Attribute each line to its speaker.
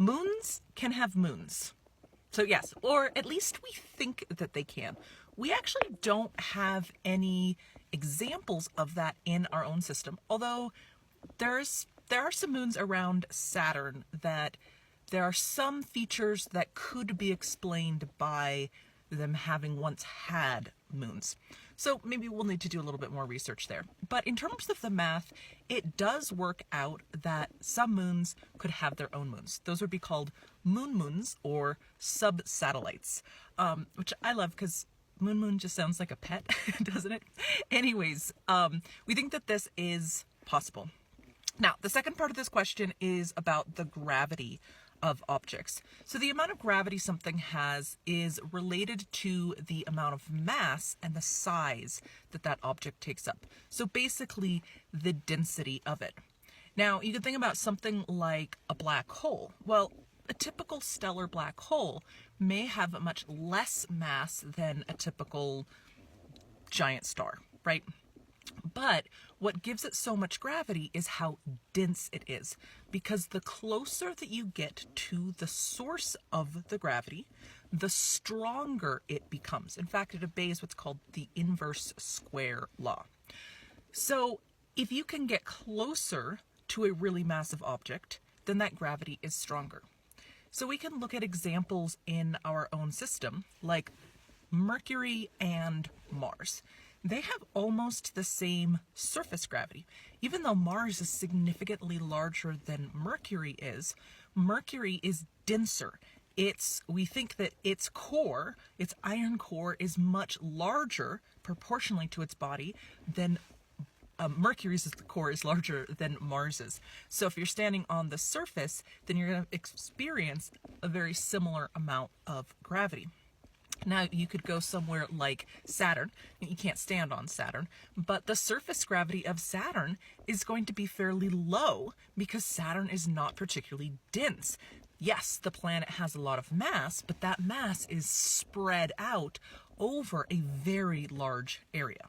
Speaker 1: Moons can have moons. So yes, or at least we think that they can. We actually don't have any examples of that in our own system, although there are some moons around Saturn that there are some features that could be explained by them having once had moons. So maybe we'll need to do a little bit more research there. But in terms of the math, it does work out that some moons could have their own moons. Those would be called moons or sub-satellites, which I love because moon just sounds like a pet, doesn't it? Anyways, we think that this is possible. Now, the second part of this question is about the gravity of objects. So the amount of gravity something has is related to the amount of mass and the size that that object takes up. So basically, the density of it. Now, you can think about something like a black hole. Well, a typical stellar black hole may have much less mass than a typical giant star, right? But what gives it so much gravity is how dense it is, because the closer that you get to the source of the gravity, the stronger it becomes. In fact, it obeys what's called the inverse square law. So if you can get closer to a really massive object, then that gravity is stronger. So we can look at examples in our own system, like Mercury and Mars. They have almost the same surface gravity. Even though Mars is significantly larger than Mercury is denser. We think that its core, its iron core, is much larger proportionally to its body than Mercury's core is larger than Mars's. So if you're standing on the surface, then you're going to experience a very similar amount of gravity. Now, you could go somewhere like Saturn. You can't stand on Saturn, but the surface gravity of Saturn is going to be fairly low because Saturn is not particularly dense. Yes, the planet has a lot of mass, but that mass is spread out over a very large area.